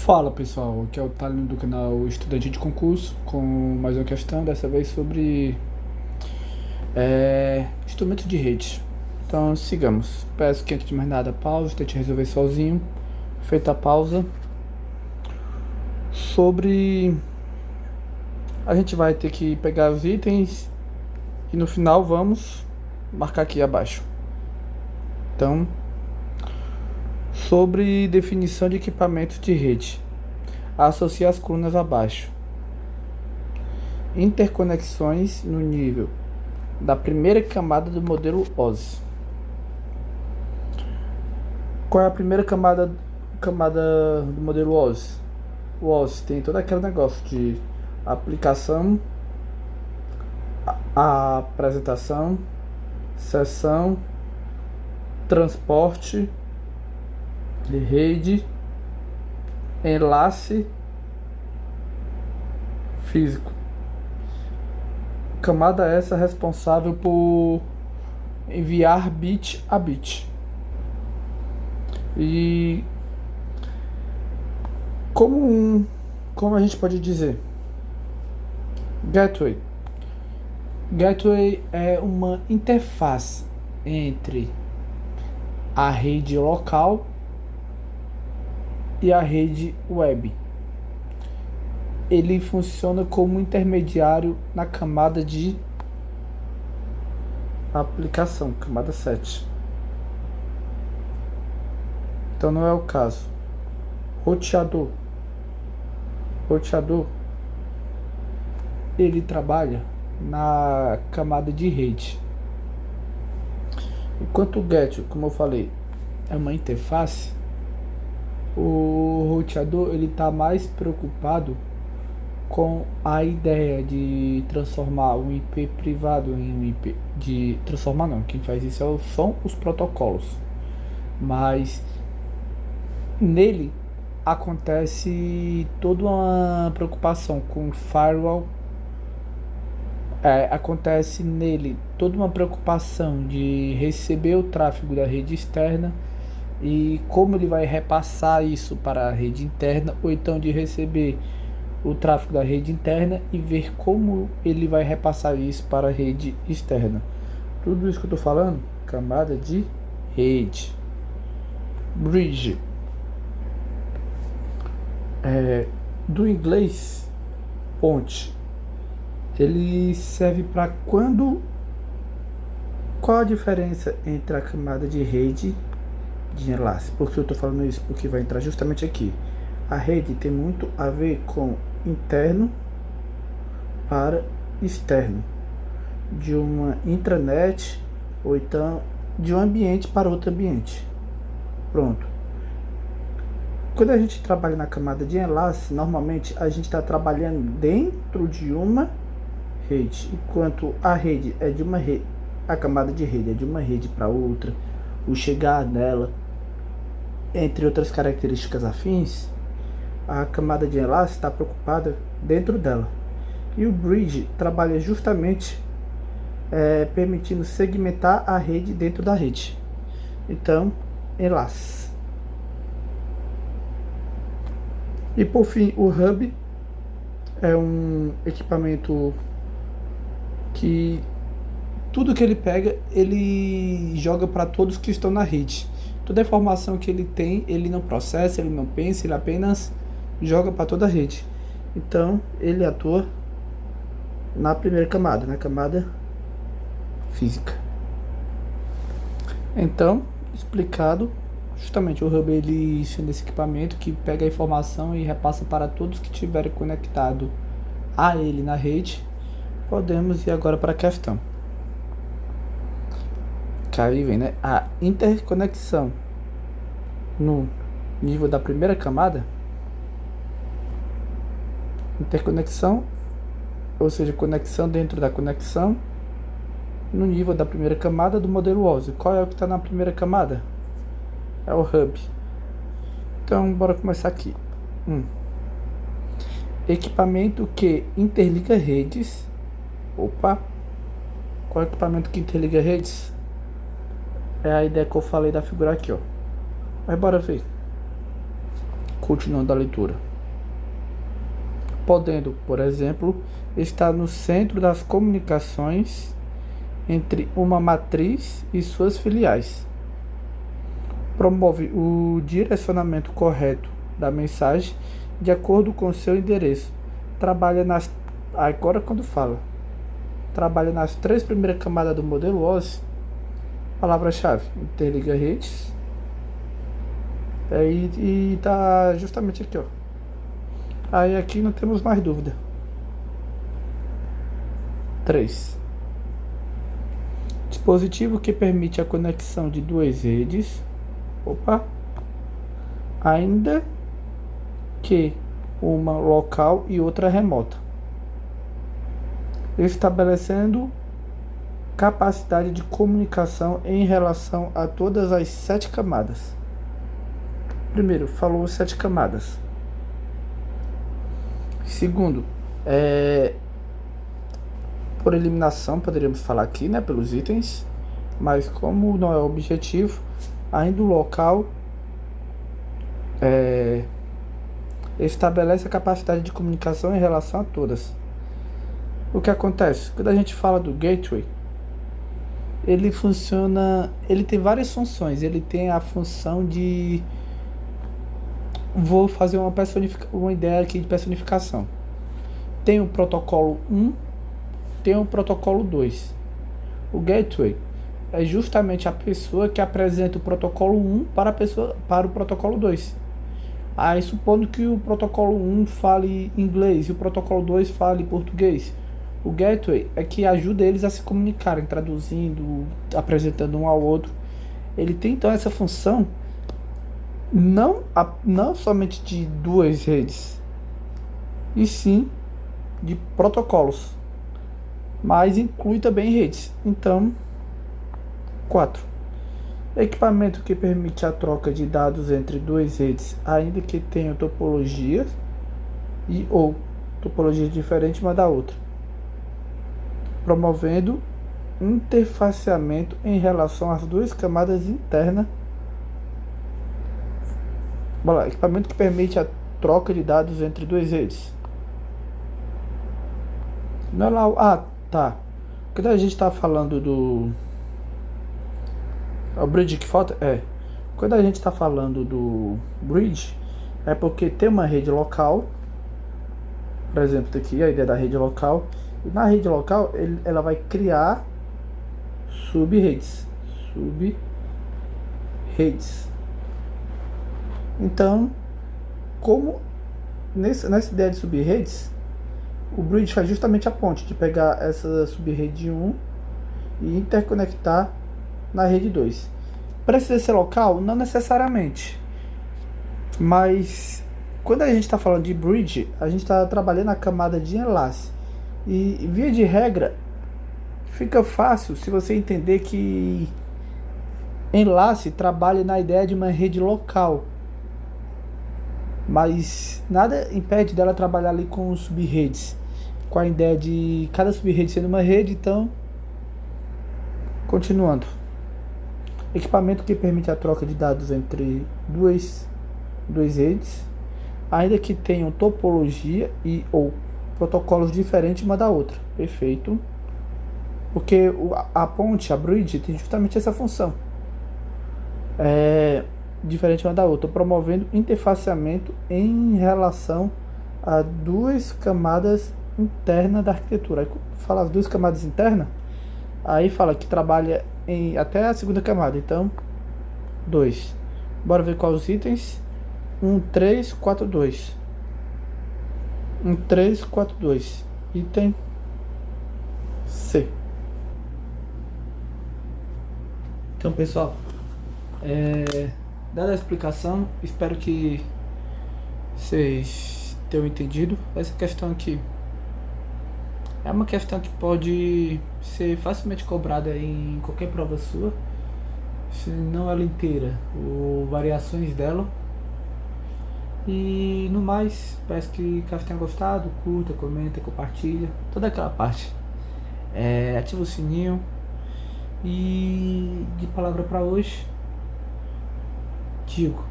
Fala pessoal, aqui é o Talino do canal Estudante de Concurso com mais uma questão, dessa vez sobre instrumento de rede. Então sigamos. Peço que antes de mais nada pause, tente resolver sozinho. Feita a pausa, sobre a gente vai ter que pegar os itens e no final vamos marcar aqui abaixo. Então, sobre definição de equipamentos de rede, associe as colunas abaixo. Interconexões no nível da primeira camada do modelo OSI. Qual é a primeira camada do modelo OSI? O OSI tem todo aquele negócio de aplicação, a apresentação, seção, transporte de rede, enlace físico. Camada essa responsável por enviar bit a bit. E como a gente pode dizer? Gateway. Gateway é uma interface entre a rede local e a rede web. Ele funciona como intermediário na camada de aplicação, camada 7. Então não é o caso. Roteador. Roteador, ele trabalha na camada de rede. Enquanto o gateway, como eu falei, é uma interface, o roteador ele está mais preocupado com a ideia de transformar um IP privado em um IP de transformar não, quem faz isso são os protocolos, mas nele acontece toda uma preocupação com firewall, acontece nele toda uma preocupação de receber o tráfego da rede externa e como ele vai repassar isso para a rede interna, ou então de receber o tráfego da rede interna e ver como ele vai repassar isso para a rede externa. Tudo isso que eu estou falando, camada de rede. Bridge. Do inglês, ponte. Ele serve para quando... Qual a diferença entre a camada de rede de enlace? Por que eu estou falando isso? Porque vai entrar justamente aqui. A rede tem muito a ver com interno para externo, de uma intranet ou então de um ambiente para outro ambiente. Pronto. Quando a gente trabalha na camada de enlace, normalmente a gente está trabalhando dentro de uma rede, enquanto a rede é de uma rede, a camada de rede é de uma rede para outra, o chegar nela, entre outras características afins, a camada de enlace está preocupada dentro dela. E o bridge trabalha justamente permitindo segmentar a rede dentro da rede. Então, enlace. E por fim, o hub é um equipamento que tudo que ele pega, ele joga para todos que estão na rede. Toda a informação que ele tem, ele não processa, ele não pensa, ele apenas joga para toda a rede. Então, ele atua na primeira camada, na camada física. Então, explicado, justamente o hub ele sendo esse equipamento que pega a informação e repassa para todos que estiverem conectados a ele na rede. Podemos ir agora para a questão. Que aí vem, né? A interconexão no nível da primeira camada. Interconexão, ou seja, conexão dentro da conexão no nível da primeira camada do modelo OSI. Qual é o que está na primeira camada? É o hub. Então, bora começar aqui. Equipamento que interliga redes. Opa! Qual é o equipamento que interliga redes? É a ideia que eu falei da figura aqui, ó. Mas bora ver. Continuando a leitura. Podendo, por exemplo, estar no centro das comunicações entre uma matriz e suas filiais. Promove o direcionamento correto da mensagem de acordo com seu endereço. Trabalha nas. Agora, quando fala, trabalha nas 3 primeiras camadas do modelo OSI. Palavra-chave: interliga redes. E tá justamente aqui, ó. Aí aqui não temos mais dúvida. 3. Dispositivo que permite a conexão de 2 redes. Ainda que uma local e outra remota. Estabelecendo capacidade de comunicação em relação a todas as 7 camadas. Primeiro, falou 7 camadas. Segundo, por eliminação, poderíamos falar aqui, né, pelos itens, mas como não é o objetivo, ainda o local estabelece a capacidade de comunicação em relação a todas. O que acontece? Quando a gente fala do gateway, ele funciona, ele tem várias funções. Ele tem a função de, vou fazer uma ideia aqui de personificação. Tem o protocolo 1, tem o protocolo 2. O gateway é justamente a pessoa que apresenta o protocolo 1 para o protocolo 2. Aí, supondo que o protocolo 1 fale inglês e o protocolo 2 fale português, o gateway é que ajuda eles a se comunicarem, traduzindo, apresentando um ao outro. Ele tem então essa função não somente de 2 redes, e sim de protocolos, mas inclui também redes. Então, 4. Equipamento que permite a troca de dados entre 2 redes, ainda que tenham topologias ou topologias diferentes uma da outra, promovendo interfaceamento em relação às 2 camadas internas. Equipamento que permite a troca de dados entre 2 redes. Não é lá. Tá. Quando a gente está falando do. O bridge que falta? Quando a gente está falando do bridge, é porque tem uma rede local. Por exemplo, tá aqui a ideia da rede local. E na rede local, ela vai criar sub-redes. Então, como nessa ideia de sub-redes, o bridge faz justamente a ponte de pegar essa sub-rede 1 e interconectar na rede 2. Precisa ser local? Não necessariamente. Mas quando a gente está falando de bridge, a gente está trabalhando a camada de enlace. E via de regra, fica fácil se você entender que enlace trabalha na ideia de uma rede local. Mas nada impede dela trabalhar ali com sub-redes, com a ideia de cada sub-rede sendo uma rede. Então, continuando. Equipamento que permite a troca de dados entre duas redes, ainda que tenham topologia ou protocolos diferentes uma da outra. Perfeito. Porque a ponte, a bridge, tem justamente essa função. Diferente uma da outra, promovendo interfaceamento em relação a 2 camadas internas da arquitetura. Aí, fala as 2 camadas internas, aí fala que trabalha até a 2ª camada. Então, 2. Bora ver quais os itens. 1, 3, 4, 2. 1, 3, 4, 2. Item C. Então, pessoal, dada a explicação, espero que vocês tenham entendido. Essa questão aqui é uma questão que pode ser facilmente cobrada em qualquer prova sua, se não ela inteira, ou variações dela. E no mais, peço que caso tenha gostado, curta, comenta, compartilha, toda aquela parte. Ativa o sininho. E de palavra para hoje, digo: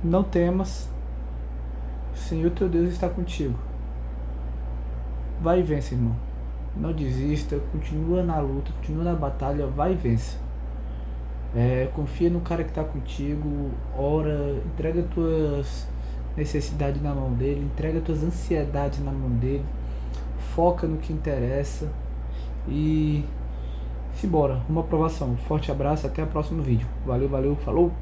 Não temas, o Senhor teu Deus está contigo. Vai e vence, irmão. Não desista, continua na luta, continua na batalha, vai e vence. Confia no cara que está contigo, ora, entrega tuas necessidades na mão dele, entrega tuas ansiedades na mão dele, foca no que interessa e simbora, uma aprovação. Forte abraço, até o próximo vídeo. Valeu, valeu, falou!